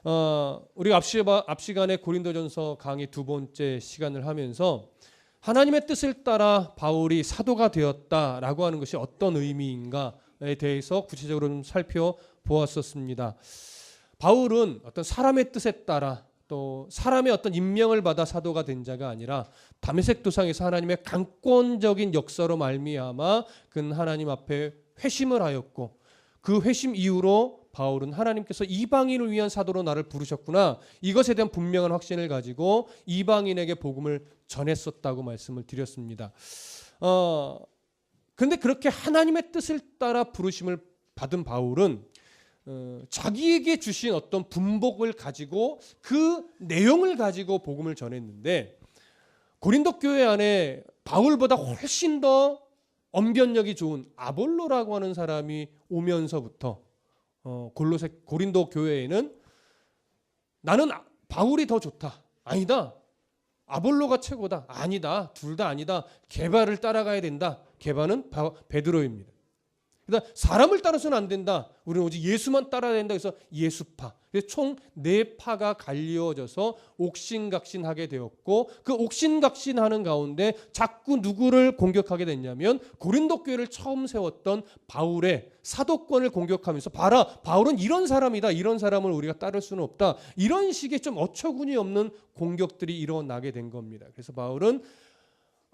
우리가 앞 시간에 고린도전서 강의 2번째 시간을 하면서 하나님의 뜻을 따라 바울이 사도가 되었다라고 하는 것이 어떤 의미인가에 대해서 구체적으로 좀 살펴보았었습니다. 바울은 어떤 사람의 뜻에 따라 또 사람의 어떤 임명을 받아 사도가 된 자가 아니라 다메섹 도상에서 하나님의 강권적인 역사로 말미암아 그는 하나님 앞에 회심을 하였고 그 회심 이후로 바울은 하나님께서 이방인을 위한 사도로 나를 부르셨구나, 이것에 대한 분명한 확신을 가지고 이방인에게 복음을 전했었다고 말씀을 드렸습니다. 그런데 그렇게 하나님의 뜻을 따라 부르심을 받은 바울은 자기에게 주신 어떤 분복을 가지고 그 내용을 가지고 복음을 전했는데, 고린도 교회 안에 바울보다 훨씬 더 언변력이 좋은 아볼로라고 하는 사람이 오면서부터 고린도 교회에는 나는 바울이 더 좋다, 아니다, 아볼로가 최고다, 아니다, 둘 다 아니다, 게바를 따라가야 된다. 게바는 베드로입니다. 그러니까 사람을 따라서는 안 된다, 우리는 오직 예수만 따라야 된다. 그래서 예수파, 총 4파가 갈리어져서 옥신각신하게 되었고, 그 옥신각신하는 가운데 자꾸 누구를 공격하게 됐냐면 고린도 교회를 처음 세웠던 바울의 사도권을 공격하면서, 봐라, 바울은 이런 사람이다, 이런 사람을 우리가 따를 수는 없다, 이런 식의 좀 어처구니 없는 공격들이 일어나게 된 겁니다. 그래서 바울은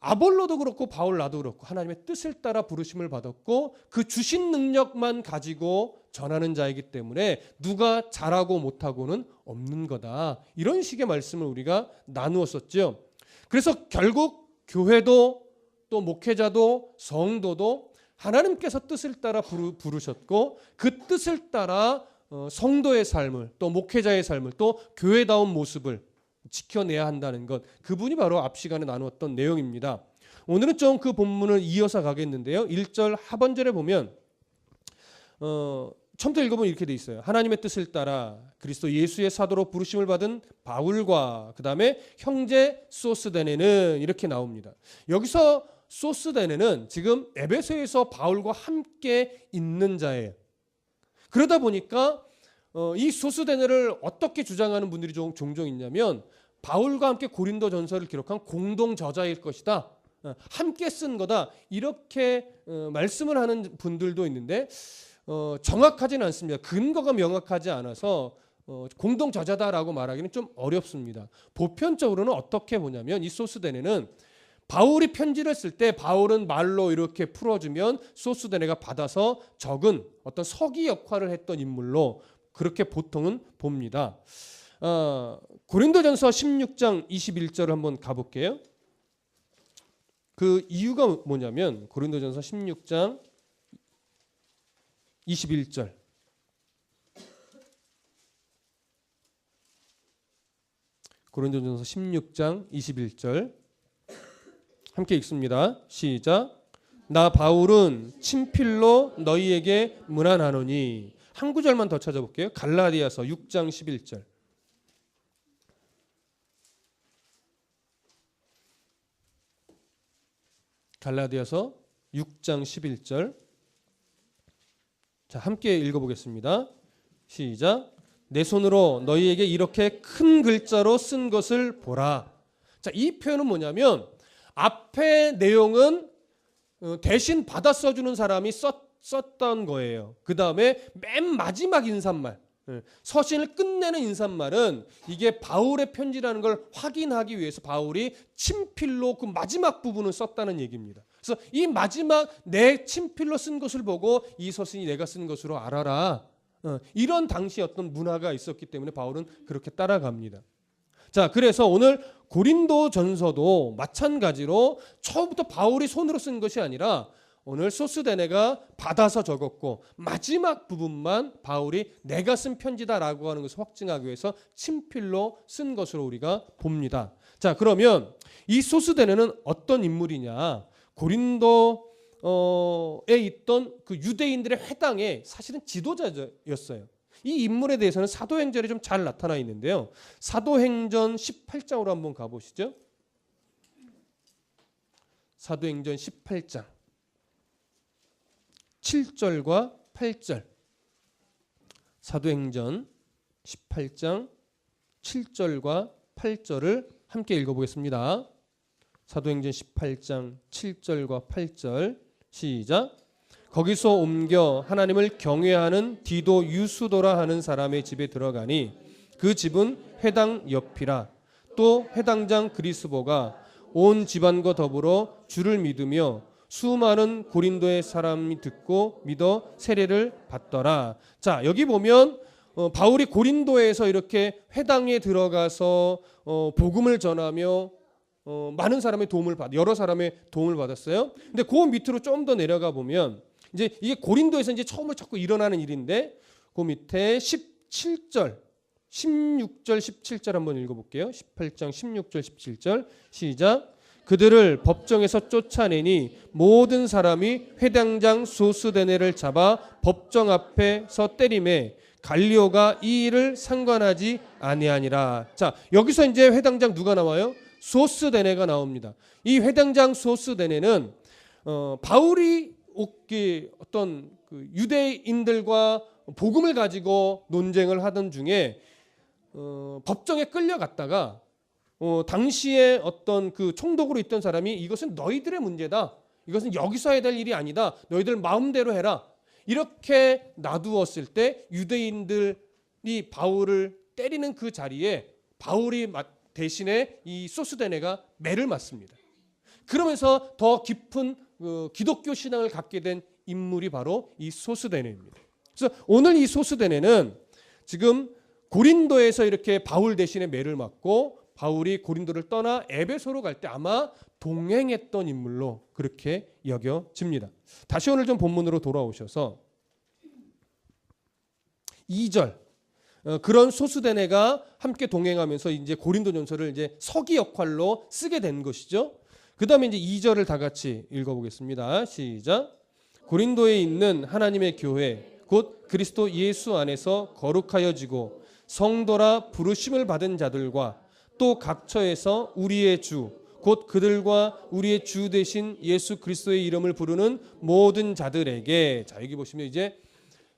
아볼로도 그렇고 바울 나도 그렇고 하나님의 뜻을 따라 부르심을 받았고 그 주신 능력만 가지고 전하는 자이기 때문에 누가 잘하고 못하고는 없는 거다, 이런 식의 말씀을 우리가 나누었었죠. 그래서 결국 교회도 또 목회자도 성도도 하나님께서 뜻을 따라 부르셨고 그 뜻을 따라 성도의 삶을 또 목회자의 삶을 또 교회다운 모습을 지켜내야 한다는 것, 그분이 바로 앞 시간에 나누었던 내용입니다. 오늘은 좀 그 본문을 이어서 가겠는데요. 1절 하반절에 보면 처음부터 읽어보면 이렇게 돼 있어요. 하나님의 뜻을 따라 그리스도 예수의 사도로 부르심을 받은 바울과 그 다음에 형제 소스데네는 이렇게 나옵니다. 여기서 소스데네는 지금 에베소에서 바울과 함께 있는 자예요. 그러다 보니까 이 소스데네를 어떻게 주장하는 분들이 종종 있냐면 바울과 함께 고린도 전서를 기록한 공동 저자일 것이다, 함께 쓴 거다, 이렇게 말씀을 하는 분들도 있는데 정확하지는 않습니다. 근거가 명확하지 않아서 공동 저자다라고 말하기는 좀 어렵습니다. 보편적으로는 어떻게 보냐면 이 소스데네는 바울이 편지를 쓸 때 바울은 말로 이렇게 풀어주면 소스데네가 받아서 적은 어떤 서기 역할을 했던 인물로 그렇게 보통은 봅니다. 고린도전서 16장 21절을 한번 가볼게요. 그 이유가 뭐냐면 고린도전서 16장 21절, 고린도전서 16장 21절 함께 읽습니다. 시작. 나 바울은 친필로 너희에게 문안하노니. 한 구절만 더 찾아볼게요. 갈라디아서 6장 11절. 갈라디아서 6장 11절. 자, 함께 읽어보겠습니다. 시작. 내 손으로 너희에게 이렇게 큰 글자로 쓴 것을 보라. 자, 이 표현은 뭐냐면 앞에 내용은 대신 받아 써주는 사람이 썼던 거예요. 그 다음에 맨 마지막 인사말, 서신을 끝내는 인사말은 이게 바울의 편지라는 걸 확인하기 위해서 바울이 친필로 그 마지막 부분을 썼다는 얘기입니다. 그래서 이 마지막 내 친필로 쓴 것을 보고 이 서신이 내가 쓴 것으로 알아라, 이런 당시 어떤 문화가 있었기 때문에 바울은 그렇게 따라갑니다. 자, 그래서 오늘 고린도 전서도 마찬가지로 처음부터 바울이 손으로 쓴 것이 아니라 오늘 소스데네가 받아서 적었고 마지막 부분만 바울이 내가 쓴 편지다라고 하는 것을 확증하기 위해서 친필로 쓴 것으로 우리가 봅니다. 자, 그러면 이 소스데네는 어떤 인물이냐? 고린도에 있던 그 유대인들의 회당의 사실은 지도자였어요. 이 인물에 대해서는 사도행전에 좀 잘 나타나 있는데요. 사도행전 18장으로 한번 가보시죠. 사도행전 18장 7절과 8절. 사도행전 18장 7절과 8절을 함께 읽어보겠습니다. 사도행전 18장 7절과 8절 시작. 거기서 옮겨 하나님을 경외하는 디도 유수도라 하는 사람의 집에 들어가니 그 집은 회당 옆이라. 또 회당장 그리스보가 온 집안과 더불어 주를 믿으며 수많은 고린도의 사람이 듣고 믿어 세례를 받더라. 자, 여기 보면 바울이 고린도에서 이렇게 회당에 들어가서 복음을 전하며 많은 사람의 도움을 여러 사람의 도움을 받았어요. 근데 그 밑으로 좀 더 내려가 보면 이제 이게 고린도에서 이제 처음으로 자꾸 일어나는 일인데 그 밑에 17절, 16절, 17절 한번 읽어볼게요. 18장 16절, 17절 시작. 그들을 법정에서 쫓아내니 모든 사람이 회당장 소스데네를 잡아 법정 앞에서 때리매 갈리오가 이 일을 상관하지 아니하니라. 자, 여기서 이제 회당장 누가 나와요? 소스데네가 나옵니다. 이 회당장 소스데네는 바울이 어떤 그 유대인들과 복음을 가지고 논쟁을 하던 중에 법정에 끌려갔다가 당시에 어떤 그 총독으로 있던 사람이 이것은 너희들의 문제다. 이것은 여기서 해야 될 일이 아니다. 너희들 마음대로 해라. 이렇게 놔두었을 때 유대인들이 바울을 때리는 그 자리에 바울이 대신에 이 소스데네가 매를 맞습니다. 그러면서 더 깊은 기독교 신앙을 갖게 된 인물이 바로 이 소스데네입니다. 그래서 오늘 이 소스데네는 지금 고린도에서 이렇게 바울 대신에 매를 맞고 바울이 고린도를 떠나 에베소로 갈 때 아마 동행했던 인물로 그렇게 여겨집니다. 다시 오늘 좀 본문으로 돌아오셔서 2절 그런 소스데네가 함께 동행하면서 이제 고린도전서를 이제 서기 역할로 쓰게 된 것이죠. 그다음에 이제 2절을 다 같이 읽어보겠습니다. 시작. 고린도에 있는 하나님의 교회 곧 그리스도 예수 안에서 거룩하여지고 성도라 부르심을 받은 자들과 또 각처에서 우리의 주 곧 그들과 우리의 주 되신 예수 그리스도의 이름을 부르는 모든 자들에게. 자, 여기 보시면 이제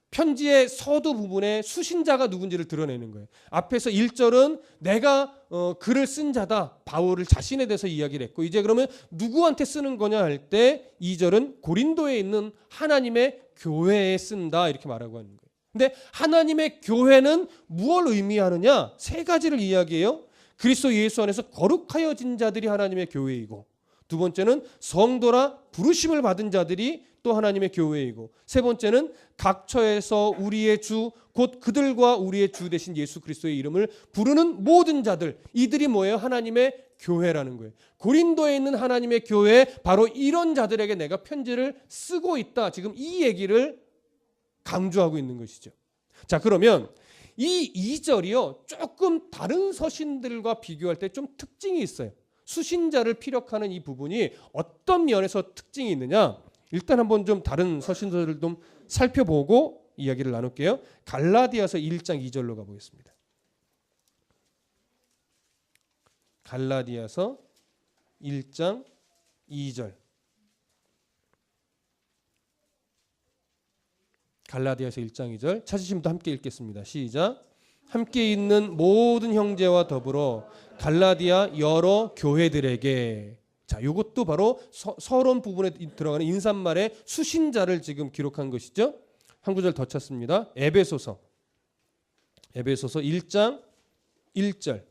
편지의 서두 부분에 수신자가 누군지를 드러내는 거예요. 앞에서 1절은 내가 글을 쓴 자다. 바울을 자신에 대해서 이야기를 했고 이제 그러면 누구한테 쓰는 거냐 할 때 2절은 고린도에 있는 하나님의 교회에 쓴다 이렇게 말하고 하는 거예요. 근데 하나님의 교회는 무엇을 의미하느냐? 세 가지를 이야기해요. 그리스도 예수 안에서 거룩하여진 자들이 하나님의 교회이고 두 번째는 성도라 부르심을 받은 자들이 또 하나님의 교회이고 세 번째는 각처에서 우리의 주 곧 그들과 우리의 주 되신 예수 그리스도의 이름을 부르는 모든 자들 이들이 뭐예요? 하나님의 교회라는 거예요. 고린도에 있는 하나님의 교회 바로 이런 자들에게 내가 편지를 쓰고 있다. 지금 이 얘기를 강조하고 있는 것이죠. 자, 그러면 이 2절이요 조금 다른 서신들과 비교할 때 좀 특징이 있어요. 수신자를 피력하는 이 부분이 어떤 면에서 특징이 있느냐? 일단 한번 좀 다른 서신들을 좀 살펴보고 이야기를 나눌게요. 갈라디아서 1장 2절로 가보겠습니다. 갈라디아서 1장 2절. 갈라디아서 1장 2절 찾으신 분도 함께 읽겠습니다. 시작. 함께 있는 모든 형제와 더불어 갈라디아 여러 교회들에게. 자, 이것도 바로 서론 부분에 들어가는 인사말의 수신자를 지금 기록한 것이죠. 한 구절 더 찾습니다. 에베소서 1장 1절.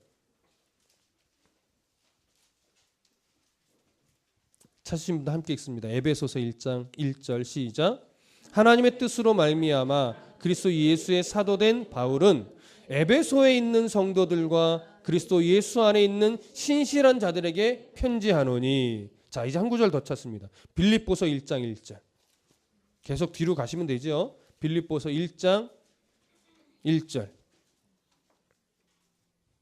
찾으신 분도 함께 읽습니다. 에베소서 1장 1절 시작. 하나님의 뜻으로 말미암아 그리스도 예수의 사도된 바울은 에베소에 있는 성도들과 그리스도 예수 안에 있는 신실한 자들에게 편지하노니. 자, 이제 한 구절 더 찾습니다. 빌립보서 1장 1절. 계속 뒤로 가시면 되죠. 빌립보서 1장 1절.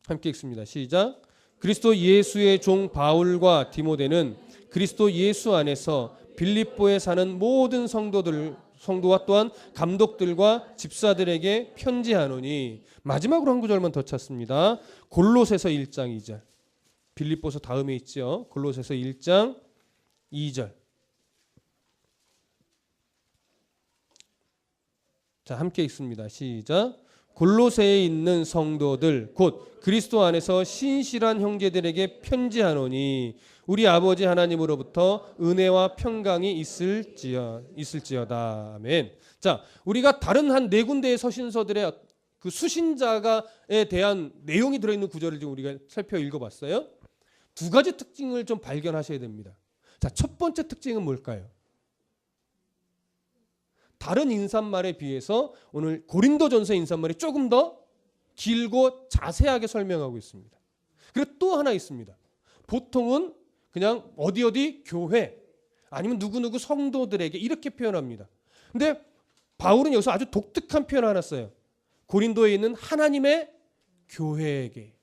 함께 읽습니다. 시작. 그리스도 예수의 종 바울과 디모데는 그리스도 예수 안에서 빌립보에 사는 모든 성도와 또한 감독들과 집사들에게 편지하노니. 마지막으로 한 구절만 더 찾습니다. 골로새서 1장 2절. 빌립보서 다음에 있죠. 골로새서 1장 2절. 자, 함께 읽습니다. 시작. 골로새에 있는 성도들 곧 그리스도 안에서 신실한 형제들에게 편지하노니 우리 아버지 하나님으로부터 은혜와 평강이 있을지어다. 아멘. 자, 우리가 다른 한 네 군데의 서신서들의 그 수신자가에 대한 내용이 들어있는 구절을 좀 우리가 살펴 읽어봤어요. 두 가지 특징을 좀 발견하셔야 됩니다. 자, 첫 번째 특징은 뭘까요? 다른 인사말에 비해서 오늘 고린도전서 인사말이 조금 더 길고 자세하게 설명하고 있습니다. 그리고 또 하나 있습니다. 보통은 그냥 어디 교회 아니면 누구누구 성도들에게 이렇게 표현합니다. 근데 바울은 여기서 아주 독특한 표현 하나 써요. 고린도에 있는 하나님의 교회에게.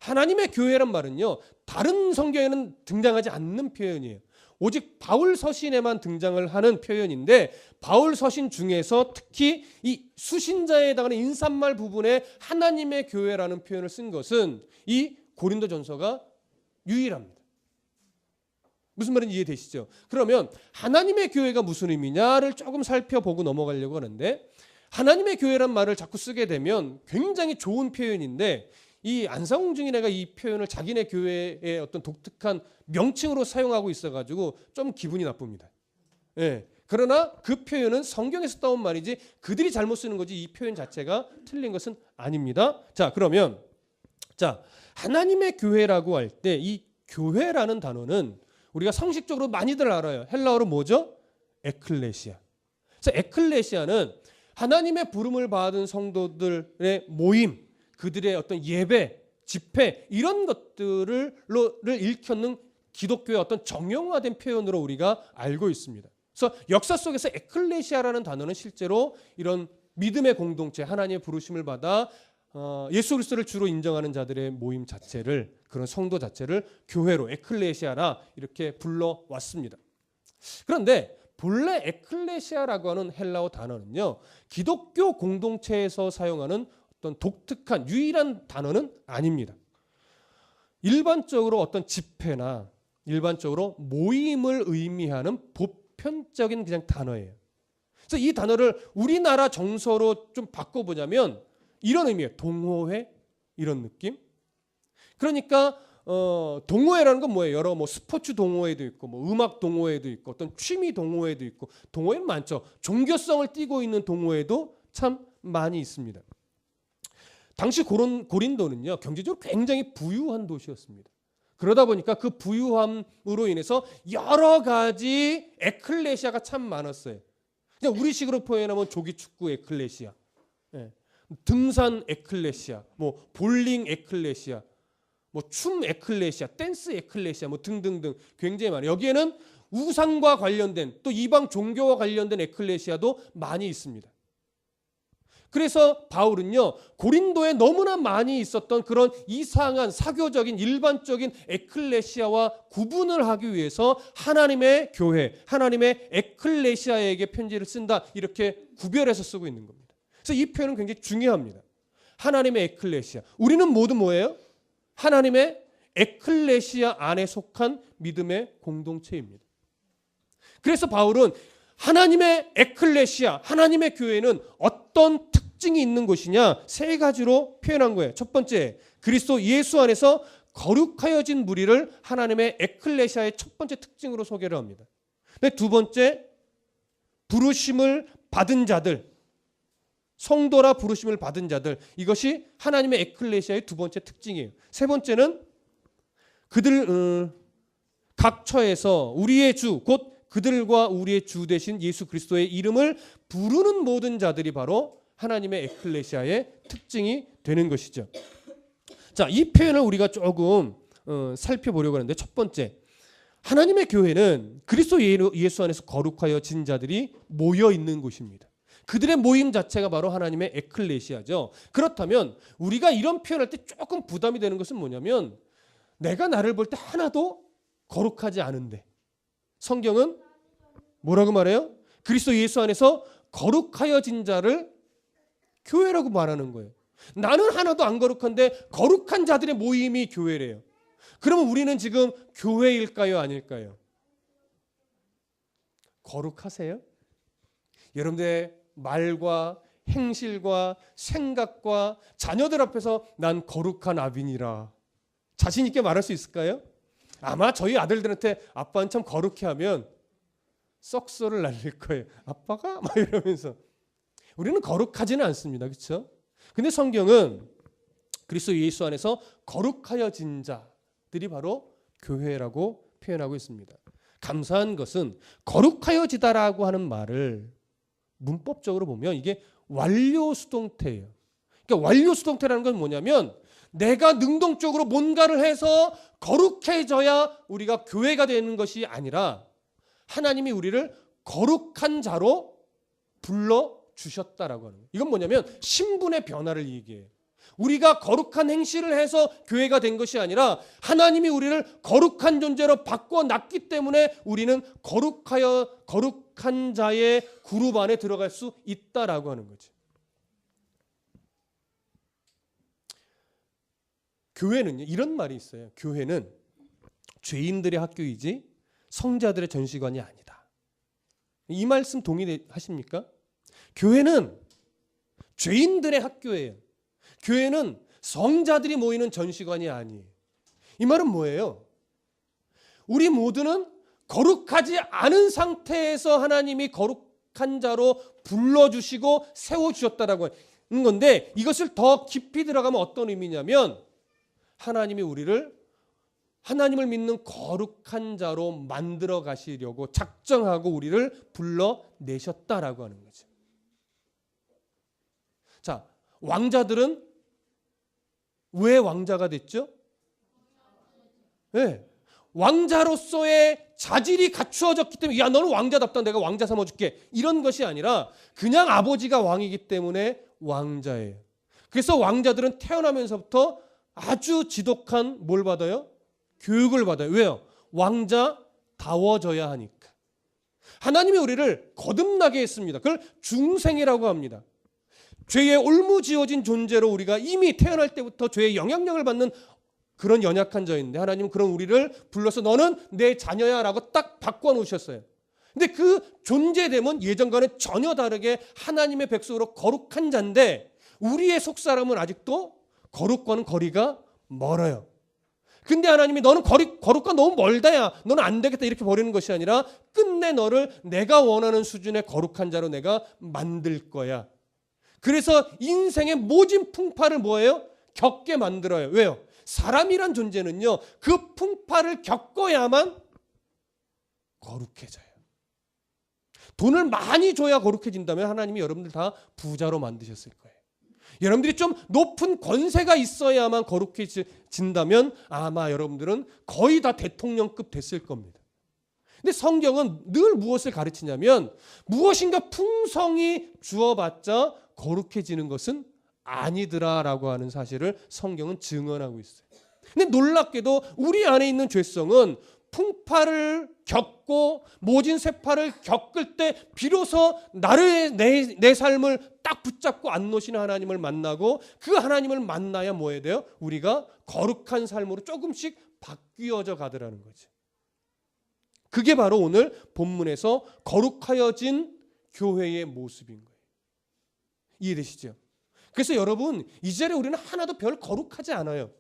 하나님의 교회란 말은요, 다른 성경에는 등장하지 않는 표현이에요. 오직 바울 서신에만 등장을 하는 표현인데, 바울 서신 중에서 특히 이 수신자에 해당하는 인사말 부분에 하나님의 교회라는 표현을 쓴 것은 이 고린도전서가 유일합니다. 무슨 말인지 이해되시죠? 그러면 하나님의 교회가 무슨 의미냐를 조금 살펴보고 넘어가려고 하는데, 하나님의 교회란 말을 자꾸 쓰게 되면 굉장히 좋은 표현인데, 이 안상홍 증인회가 이 표현을 자기네 교회의 어떤 독특한 명칭으로 사용하고 있어가지고 좀 기분이 나쁩니다. 예. 그러나 그 표현은 성경에서 따온 말이지 그들이 잘못 쓰는 거지 이 표현 자체가 틀린 것은 아닙니다. 자, 그러면 하나님의 교회라고 할 때 이 교회라는 단어는 우리가 상식적으로 많이들 알아요. 헬라어로 뭐죠? 에클레시아. 그래서 에클레시아는 하나님의 부름을 받은 성도들의 모임, 그들의 어떤 예배, 집회 이런 것들을 일컫는 기독교의 어떤 정형화된 표현으로 우리가 알고 있습니다. 그래서 역사 속에서 에클레시아라는 단어는 실제로 이런 믿음의 공동체, 하나님의 부르심을 받아 예수 그리스도를 주로 인정하는 자들의 모임 자체를, 그런 성도 자체를 교회로 에클레시아라 이렇게 불러왔습니다. 그런데 본래 에클레시아라고 하는 헬라어 단어는요, 기독교 공동체에서 사용하는 어떤 독특한 유일한 단어는 아닙니다. 일반적으로 어떤 집회나 일반적으로 모임을 의미하는 보편적인 그냥 단어예요. 그래서 이 단어를 우리나라 정서로 좀 바꿔보자면 이런 의미예요. 동호회 이런 느낌. 그러니까 동호회라는 건 뭐예요? 여러 스포츠 동호회도 있고 음악 동호회도 있고 어떤 취미 동호회도 있고 동호회는 많죠. 종교성을 띠고 있는 동호회도 참 많이 있습니다. 당시 고린도는요, 경제적으로 굉장히 부유한 도시였습니다. 그러다 보니까 그 부유함으로 인해서 여러 가지 에클레시아가 참 많았어요. 그냥 우리식으로 표현하면 조기축구 에클레시아, 등산 에클레시아, 볼링 에클레시아, 춤 에클레시아, 댄스 에클레시아, 등등등 굉장히 많아요. 여기에는 우상과 관련된 또 이방 종교와 관련된 에클레시아도 많이 있습니다. 그래서 바울은요, 고린도에 너무나 많이 있었던 그런 이상한 사교적인 일반적인 에클레시아와 구분을 하기 위해서 하나님의 교회, 하나님의 에클레시아에게 편지를 쓴다 이렇게 구별해서 쓰고 있는 겁니다. 그래서 이 표현은 굉장히 중요합니다. 하나님의 에클레시아. 우리는 모두 뭐예요? 하나님의 에클레시아 안에 속한 믿음의 공동체입니다. 그래서 바울은 하나님의 에클레시아, 하나님의 교회는 어떤 특징이 있는 것이냐? 세 가지로 표현한 거예요. 첫 번째, 그리스도 예수 안에서 거룩하여진 무리를 하나님의 에클레시아의 첫 번째 특징으로 소개를 합니다. 두 번째, 부르심을 받은 자들, 성도라 부르심을 받은 자들, 이것이 하나님의 에클레시아의 두 번째 특징이에요. 세 번째는 그들 각 처에서 우리의 주, 곧 그들과 우리의 주 되신 예수 그리스도의 이름을 부르는 모든 자들이 바로 하나님의 에클레시아의 특징이 되는 것이죠. 자, 이 표현을 우리가 조금 살펴보려고 하는데, 첫 번째, 하나님의 교회는 그리스도 예수 안에서 거룩하여진 자들이 모여 있는 곳입니다. 그들의 모임 자체가 바로 하나님의 에클레시아죠. 그렇다면 우리가 이런 표현할 때 조금 부담이 되는 것은 뭐냐면, 내가 나를 볼 때 하나도 거룩하지 않은데 성경은 뭐라고 말해요? 그리스도 예수 안에서 거룩하여진 자를 교회라고 말하는 거예요. 나는 하나도 안 거룩한데 거룩한 자들의 모임이 교회래요. 그러면 우리는 지금 교회일까요? 아닐까요? 거룩하세요? 여러분들의 말과 행실과 생각과 자녀들 앞에서 난 거룩한 아비니라 자신 있게 말할 수 있을까요? 아마 저희 아들들한테 아빠는 참 거룩해 하면 썩소를 날릴 거예요. 아빠가? 막 이러면서. 우리는 거룩하지는 않습니다. 그렇죠? 근데 성경은 그리스도 예수 안에서 거룩하여진 자들이 바로 교회라고 표현하고 있습니다. 감사한 것은 거룩하여지다라고 하는 말을 문법적으로 보면 이게 완료 수동태예요. 그러니까 완료 수동태라는 건 뭐냐면 내가 능동적으로 뭔가를 해서 거룩해져야 우리가 교회가 되는 것이 아니라 하나님이 우리를 거룩한 자로 불러주셨다라고 하는 거예요. 이건 뭐냐면 신분의 변화를 얘기해요. 우리가 거룩한 행실을 해서 교회가 된 것이 아니라 하나님이 우리를 거룩한 존재로 바꿔놨기 때문에 우리는 거룩한 자의 그룹 안에 들어갈 수 있다라고 하는 거죠. 교회는 이런 말이 있어요. 교회는 죄인들의 학교이지 성자들의 전시관이 아니다. 이 말씀 동의하십니까? 교회는 죄인들의 학교예요. 교회는 성자들이 모이는 전시관이 아니에요. 이 말은 뭐예요? 우리 모두는 거룩하지 않은 상태에서 하나님이 거룩한 자로 불러주시고 세워주셨다라고 하는 건데 이것을 더 깊이 들어가면 어떤 의미냐면 하나님이 우리를 하나님을 믿는 거룩한 자로 만들어 가시려고 작정하고 우리를 불러내셨다라고 하는 거죠. 자, 왕자들은 왜 왕자가 됐죠? 네. 왕자로서의 자질이 갖추어졌기 때문에 야 너는 왕자답다 내가 왕자 삼아줄게 이런 것이 아니라 그냥 아버지가 왕이기 때문에 왕자예요. 그래서 왕자들은 태어나면서부터 아주 지독한 뭘 받아요? 교육을 받아요. 왜요? 왕자다워져야 하니까. 하나님이 우리를 거듭나게 했습니다. 그걸 중생이라고 합니다. 죄에 올무지어진 존재로 우리가 이미 태어날 때부터 죄의 영향력을 받는 그런 연약한 자인데 하나님은 그런 우리를 불러서 너는 내 자녀야 라고 딱 바꿔놓으셨어요. 근데 그 존재됨은 예전과는 전혀 다르게 하나님의 백성으로 거룩한 자인데 우리의 속사람은 아직도 거룩과는 거리가 멀어요. 근데 하나님이 너는 거룩과 너무 멀다야 너는 안 되겠다 이렇게 버리는 것이 아니라 끝내 너를 내가 원하는 수준의 거룩한 자로 내가 만들 거야. 그래서 인생의 모진 풍파를 뭐예요? 겪게 만들어요. 왜요? 사람이란 존재는요 그 풍파를 겪어야만 거룩해져요. 돈을 많이 줘야 거룩해진다면 하나님이 여러분들 다 부자로 만드셨을 거예요. 여러분들이 좀 높은 권세가 있어야만 거룩해진다면 아마 여러분들은 거의 다 대통령급 됐을 겁니다. 근데 성경은 늘 무엇을 가르치냐면 무엇인가 풍성이 주어봤자 거룩해지는 것은 아니더라라고 하는 사실을 성경은 증언하고 있어요. 근데 놀랍게도 우리 안에 있는 죄성은 풍파를 겪고 모진 세파를 겪을 때 비로소 내 삶을 딱 붙잡고 안 놓으시는 하나님을 만나고 그 하나님을 만나야 뭐 해야 돼요? 우리가 거룩한 삶으로 조금씩 바뀌어져 가더라는 거죠. 그게 바로 오늘 본문에서 거룩하여진 교회의 모습인 거예요. 이해되시죠? 그래서 여러분 이 자리에 우리는 하나도 별 거룩하지 않아요.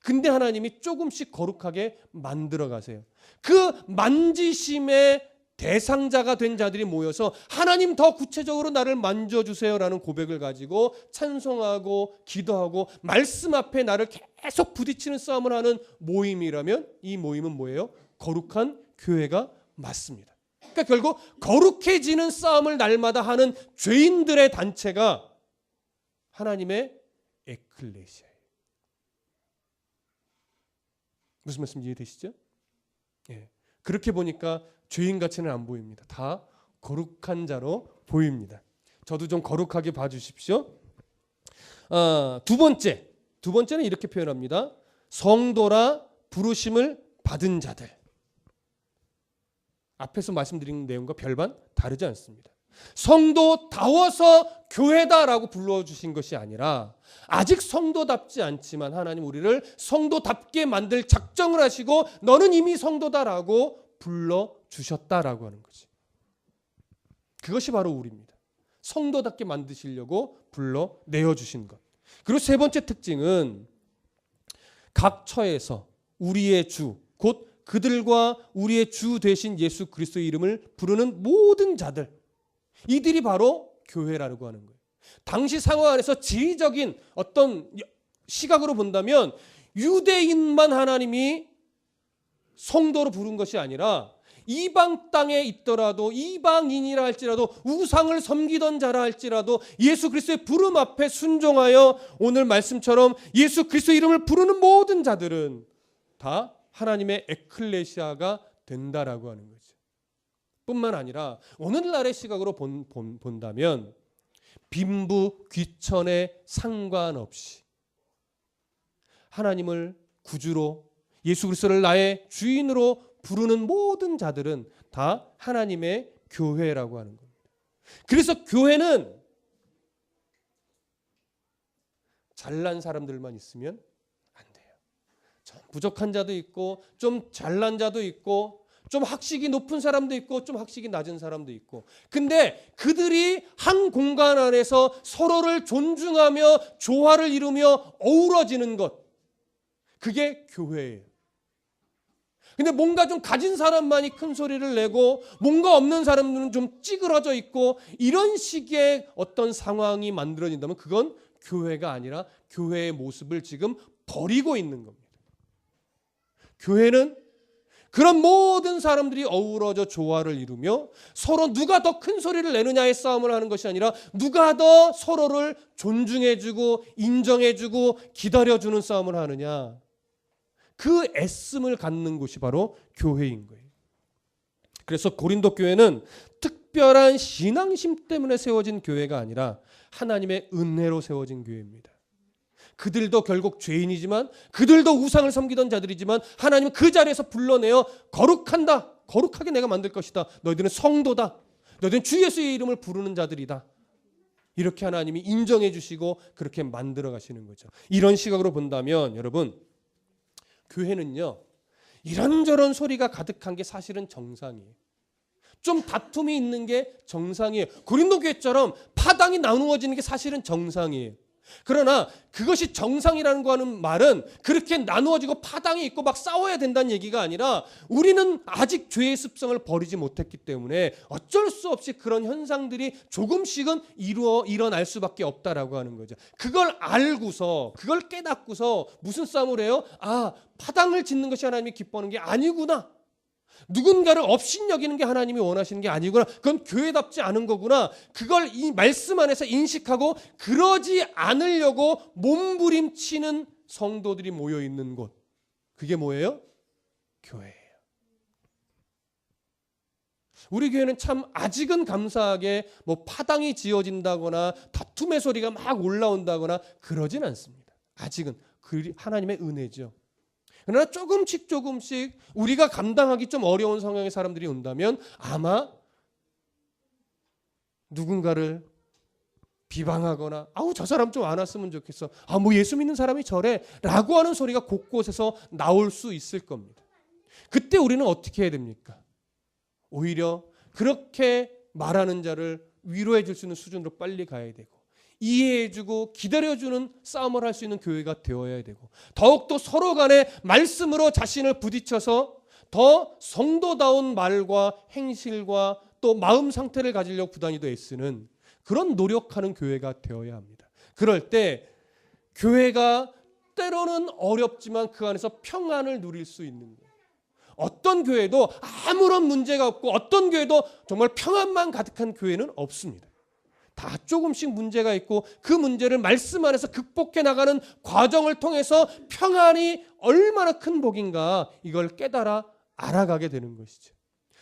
근데 하나님이 조금씩 거룩하게 만들어 가세요. 그 만지심의 대상자가 된 자들이 모여서 하나님 더 구체적으로 나를 만져주세요라는 고백을 가지고 찬송하고 기도하고 말씀 앞에 나를 계속 부딪히는 싸움을 하는 모임이라면 이 모임은 뭐예요? 거룩한 교회가 맞습니다. 그러니까 결국 거룩해지는 싸움을 날마다 하는 죄인들의 단체가 하나님의 에클레시아예요. 무슨 말씀인지 이해되시죠? 예. 그렇게 보니까 죄인같이는 안 보입니다. 다 거룩한 자로 보입니다. 저도 좀 거룩하게 봐주십시오. 두 번째는 이렇게 표현합니다. 성도라 부르심을 받은 자들. 앞에서 말씀드린 내용과 별반 다르지 않습니다. 성도다워서 교회다라고 불러주신 것이 아니라 아직 성도답지 않지만 하나님 우리를 성도답게 만들 작정을 하시고 너는 이미 성도다라고 불러주셨다라고 하는 거지. 그것이 바로 우리입니다. 성도답게 만드시려고 불러내어 주신 것. 그리고 세 번째 특징은 각 처에서 우리의 주, 곧 그들과 우리의 주 되신 예수 그리스도의 이름을 부르는 모든 자들, 이들이 바로 교회라고 하는 거예요. 당시 상황 안에서 지리적인 어떤 시각으로 본다면 유대인만 하나님이 성도로 부른 것이 아니라 이방 땅에 있더라도 이방인이라 할지라도 우상을 섬기던 자라 할지라도 예수 그리스도의 부름 앞에 순종하여 오늘 말씀처럼 예수 그리스도의 이름을 부르는 모든 자들은 다 하나님의 에클레시아가 된다라고 하는 거죠. 뿐만 아니라 오늘날의 시각으로 본다면 빈부 귀천에 상관없이 하나님을 구주로 예수 그리스도를 나의 주인으로 부르는 모든 자들은 다 하나님의 교회라고 하는 겁니다. 그래서 교회는 잘난 사람들만 있으면 안 돼요. 좀 부족한 자도 있고 좀 잘난 자도 있고 좀 학식이 높은 사람도 있고 좀 학식이 낮은 사람도 있고, 근데 그들이 한 공간 안에서 서로를 존중하며 조화를 이루며 어우러지는 것, 그게 교회예요. 근데 뭔가 좀 가진 사람만이 큰 소리를 내고 뭔가 없는 사람들은 좀 찌그러져 있고 이런 식의 어떤 상황이 만들어진다면 그건 교회가 아니라 교회의 모습을 지금 버리고 있는 겁니다. 교회는 그런 모든 사람들이 어우러져 조화를 이루며 서로 누가 더 큰 소리를 내느냐의 싸움을 하는 것이 아니라 누가 더 서로를 존중해주고 인정해주고 기다려주는 싸움을 하느냐, 그 애씀을 갖는 곳이 바로 교회인 거예요. 그래서 고린도 교회는 특별한 신앙심 때문에 세워진 교회가 아니라 하나님의 은혜로 세워진 교회입니다. 그들도 결국 죄인이지만 그들도 우상을 섬기던 자들이지만 하나님은 그 자리에서 불러내어 거룩한다, 거룩하게 내가 만들 것이다, 너희들은 성도다, 너희들은 주 예수의 이름을 부르는 자들이다, 이렇게 하나님이 인정해 주시고 그렇게 만들어 가시는 거죠. 이런 시각으로 본다면 여러분, 교회는요 이런저런 소리가 가득한 게 사실은 정상이에요. 좀 다툼이 있는 게 정상이에요. 고린도 교회처럼 파당이 나누어지는 게 사실은 정상이에요. 그러나 그것이 정상이라는 거 하는 말은 그렇게 나누어지고 파당이 있고 막 싸워야 된다는 얘기가 아니라 우리는 아직 죄의 습성을 버리지 못했기 때문에 어쩔 수 없이 그런 현상들이 조금씩은 일어날 수밖에 없다라고 하는 거죠. 그걸 알고서, 그걸 깨닫고서 무슨 싸움을 해요? 아, 파당을 짓는 것이 하나님이 기뻐하는 게 아니구나, 누군가를 업신여기는 게 하나님이 원하시는 게 아니구나, 그건 교회답지 않은 거구나, 그걸 이 말씀 안에서 인식하고 그러지 않으려고 몸부림치는 성도들이 모여있는 곳, 그게 뭐예요? 교회예요. 우리 교회는 참 아직은 감사하게 뭐 파당이 지어진다거나 다툼의 소리가 막 올라온다거나 그러진 않습니다. 아직은 그 하나님의 은혜죠. 그러나 조금씩 우리가 감당하기 좀 어려운 성향의 사람들이 온다면 아마 누군가를 비방하거나 아우 저 사람 좀 안 왔으면 좋겠어, 아 뭐 예수 믿는 사람이 저래 라고 하는 소리가 곳곳에서 나올 수 있을 겁니다. 그때 우리는 어떻게 해야 됩니까? 오히려 그렇게 말하는 자를 위로해 줄 수 있는 수준으로 빨리 가야 되고 이해해주고 기다려주는 싸움을 할 수 있는 교회가 되어야 되고 더욱더 서로 간에 말씀으로 자신을 부딪혀서 더 성도다운 말과 행실과 또 마음 상태를 가지려고 부단히도 애쓰는 그런 노력하는 교회가 되어야 합니다. 그럴 때 교회가 때로는 어렵지만 그 안에서 평안을 누릴 수 있는 거예요. 어떤 교회도 아무런 문제가 없고 어떤 교회도 정말 평안만 가득한 교회는 없습니다. 다 조금씩 문제가 있고 그 문제를 말씀 안에서 극복해 나가는 과정을 통해서 평안이 얼마나 큰 복인가 이걸 깨달아 알아가게 되는 것이죠.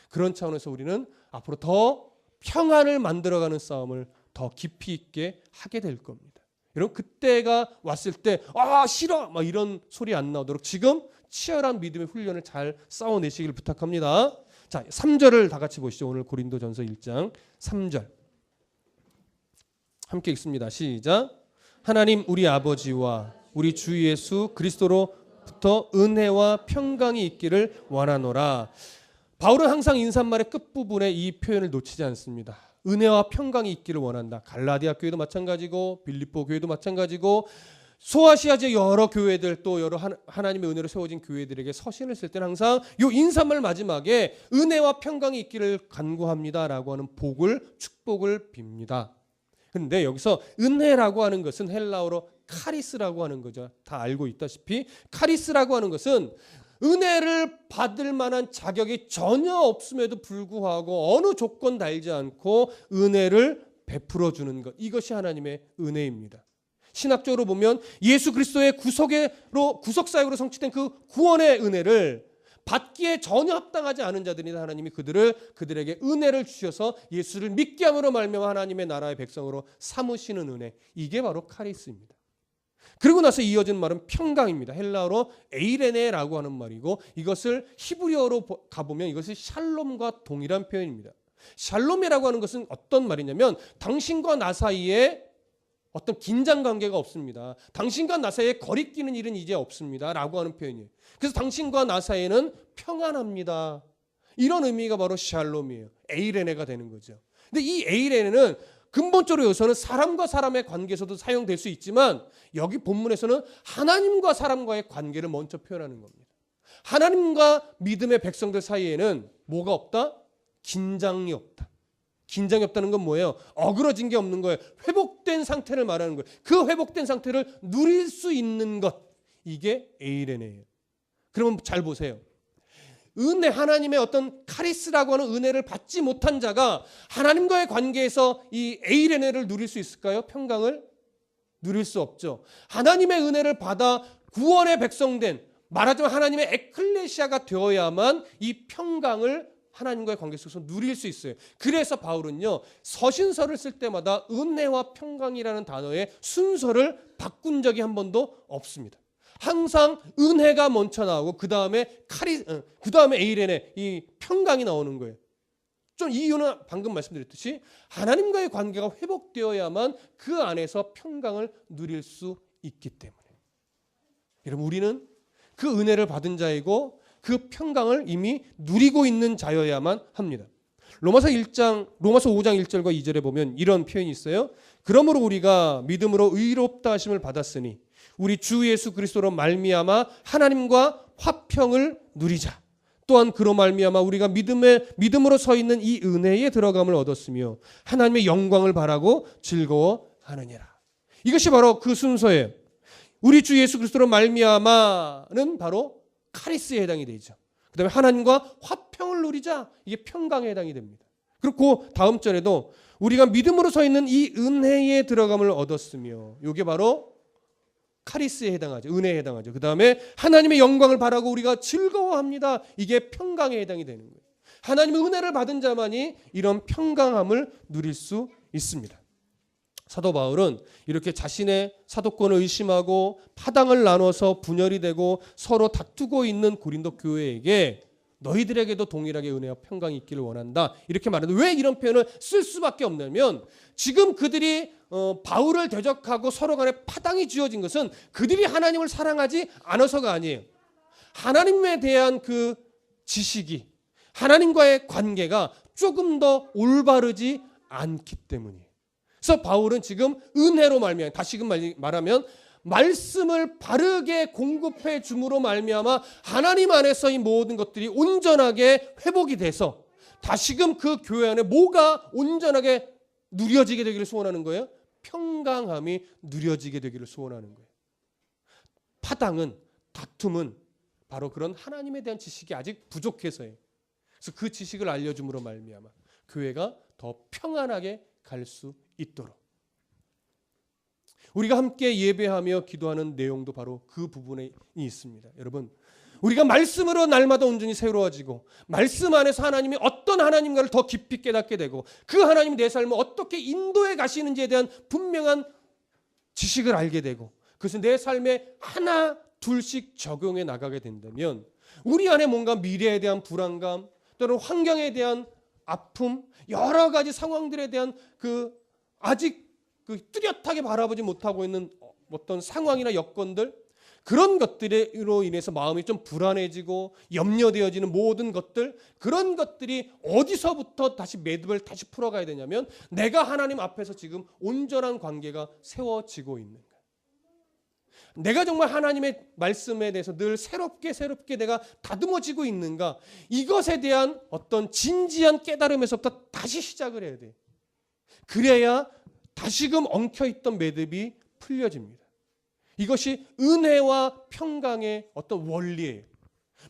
그런 차원에서 우리는 앞으로 더 평안을 만들어가는 싸움을 더 깊이 있게 하게 될 겁니다. 여러분 그때가 왔을 때 아 싫어 막 이런 소리 안 나오도록 지금 치열한 믿음의 훈련을 잘 싸워내시길 부탁합니다. 자, 3절을 다 같이 보시죠. 오늘 고린도전서 1장 3절 함께 읽습니다. 시작. 하나님 우리 아버지와 우리 주 예수 그리스도로부터 은혜와 평강이 있기를 원하노라. 바울은 항상 인사말의 끝부분에 이 표현을 놓치지 않습니다. 은혜와 평강이 있기를 원한다. 갈라디아 교회도 마찬가지고 빌립보 교회도 마찬가지고 소아시아지의 여러 교회들 또 여러 하나님의 은혜로 세워진 교회들에게 서신을 쓸 때는 항상 이 인사말 마지막에 은혜와 평강이 있기를 간구합니다라고 하는 축복을 빕니다. 그런데 여기서 은혜라고 하는 것은 헬라어로 카리스라고 하는 거죠. 다 알고 있다시피 카리스라고 하는 것은 은혜를 받을 만한 자격이 전혀 없음에도 불구하고 어느 조건 달지 않고 은혜를 베풀어 주는 것, 이것이 하나님의 은혜입니다. 신학적으로 보면 예수 그리스도의 구속사역으로 성취된 그 구원의 은혜를 받기에 전혀 합당하지 않은 자들이 하나님이 그들에게 은혜를 주셔서 예수를 믿게 함으로 말미암아 하나님의 나라의 백성으로 삼으시는 은혜, 이게 바로 카리스입니다. 그리고 나서 이어진 말은 평강입니다. 헬라어로 에이레네라고 하는 말이고 이것을 히브리어로 가보면 이것이 샬롬과 동일한 표현입니다. 샬롬이라고 하는 것은 어떤 말이냐면 당신과 나 사이에 어떤 긴장 관계가 없습니다. 당신과 나 사이에 거리끼는 일은 이제 없습니다 라고 하는 표현이에요. 그래서 당신과 나 사이에는 평안합니다. 이런 의미가 바로 샬롬이에요. 에이레네가 되는 거죠. 근데 이 에이레네는 근본적으로 여기서는 사람과 사람의 관계에서도 사용될 수 있지만 여기 본문에서는 하나님과 사람과의 관계를 먼저 표현하는 겁니다. 하나님과 믿음의 백성들 사이에는 뭐가 없다? 긴장이 없다. 긴장이 없다는 건 뭐예요? 어그러진 게 없는 거예요. 회복된 상태를 말하는 거예요. 그 회복된 상태를 누릴 수 있는 것, 이게 에이레네예요. 그러면 잘 보세요. 은혜, 하나님의 어떤 카리스라고 하는 은혜를 받지 못한 자가 하나님과의 관계에서 이 에이레네를 누릴 수 있을까요? 평강을 누릴 수 없죠. 하나님의 은혜를 받아 구원의 백성된, 말하자면 하나님의 에클레시아가 되어야만 이 평강을 하나님과의 관계 속에서 누릴 수 있어요. 그래서 바울은요, 서신서를 쓸 때마다 은혜와 평강이라는 단어의 순서를 바꾼 적이 한 번도 없습니다. 항상 은혜가 먼저 나오고 그 다음에 에이레네, 이 평강이 나오는 거예요. 좀 이유는 방금 말씀드렸듯이 하나님과의 관계가 회복되어야만 그 안에서 평강을 누릴 수 있기 때문에. 여러분, 우리는 그 은혜를 받은 자이고 그 평강을 이미 누리고 있는 자여야만 합니다. 로마서 5장 1절과 2절에 보면 이런 표현이 있어요. 그러므로 우리가 믿음으로 의롭다 하심을 받았으니 우리 주 예수 그리스도로 말미암아 하나님과 화평을 누리자. 또한 그로 말미암아 우리가 믿음으로 서 있는 이 은혜에 들어감을 얻었으며 하나님의 영광을 바라고 즐거워하느니라. 이것이 바로 그 순서예요. 우리 주 예수 그리스도로 말미암아는 바로 카리스에 해당이 되죠. 그 다음에 하나님과 화평을 누리자, 이게 평강에 해당이 됩니다. 그리고 다음 절에도 우리가 믿음으로 서 있는 이 은혜에 들어감을 얻었으며, 이게 바로 카리스에 해당하죠. 은혜에 해당하죠. 그 다음에 하나님의 영광을 바라고 우리가 즐거워합니다. 이게 평강에 해당이 되는 거예요. 하나님의 은혜를 받은 자만이 이런 평강함을 누릴 수 있습니다. 사도 바울은 이렇게 자신의 사도권을 의심하고 파당을 나눠서 분열이 되고 서로 다투고 있는 고린도 교회에게 너희들에게도 동일하게 은혜와 평강이 있기를 원한다, 이렇게 말하는데, 왜 이런 표현을 쓸 수밖에 없냐면 지금 그들이 바울을 대적하고 서로 간에 파당이 지어진 것은 그들이 하나님을 사랑하지 않아서가 아니에요. 하나님에 대한 그 지식이, 하나님과의 관계가 조금 더 올바르지 않기 때문이에요. 그래서 바울은 지금 은혜로 말미암아, 다시금 말하면 말씀을 바르게 공급해 줌으로 말미암아 하나님 안에서 이 모든 것들이 온전하게 회복이 돼서 다시금 그 교회 안에 뭐가 온전하게 누려지게 되기를 소원하는 거예요? 평강함이 누려지게 되기를 소원하는 거예요. 파당은, 다툼은 바로 그런 하나님에 대한 지식이 아직 부족해서예요. 그래서 그 지식을 알려줌으로 말미암아 교회가 더 평안하게 갈 수 있도록, 우리가 함께 예배하며 기도하는 내용도 바로 그 부분에 있습니다. 여러분, 우리가 말씀으로 날마다 온전히 새로워지고 말씀 안에서 하나님이 어떤 하나님과를 더 깊이 깨닫게 되고 그 하나님이 내 삶을 어떻게 인도해 가시는지에 대한 분명한 지식을 알게 되고 그것을 내 삶에 하나 둘씩 적용해 나가게 된다면 우리 안에 뭔가 미래에 대한 불안감 또는 환경에 대한 아픔, 여러 가지 상황들에 대한 아직 뚜렷하게 바라보지 못하고 있는 어떤 상황이나 여건들, 그런 것들로 인해서 마음이 좀 불안해지고 염려되어지는 모든 것들, 그런 것들이 어디서부터 다시 매듭을 다시 풀어가야 되냐면 내가 하나님 앞에서 지금 온전한 관계가 세워지고 있는 거예요. 내가 정말 하나님의 말씀에 대해서 늘 새롭게 내가 다듬어지고 있는가, 이것에 대한 어떤 진지한 깨달음에서부터 다시 시작을 해야 돼요. 그래야 다시금 엉켜있던 매듭이 풀려집니다. 이것이 은혜와 평강의 어떤 원리예요.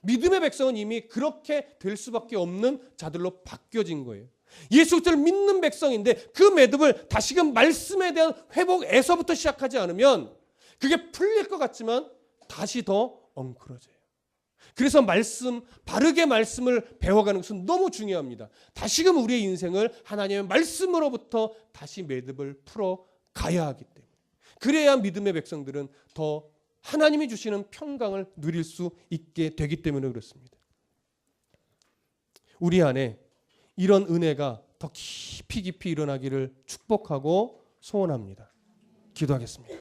믿음의 백성은 이미 그렇게 될 수밖에 없는 자들로 바뀌어진 거예요. 예수 그리스도를 믿는 백성인데 그 매듭을 다시금 말씀에 대한 회복에서부터 시작하지 않으면 그게 풀릴 것 같지만 다시 더 엉클어져요. 그래서 바르게 말씀을 배워가는 것은 너무 중요합니다. 다시금 우리의 인생을 하나님의 말씀으로부터 다시 매듭을 풀어 가야 하기 때문에. 그래야 믿음의 백성들은 더 하나님이 주시는 평강을 누릴 수 있게 되기 때문에 그렇습니다. 우리 안에 이런 은혜가 더 깊이 일어나기를 축복하고 소원합니다. 기도하겠습니다.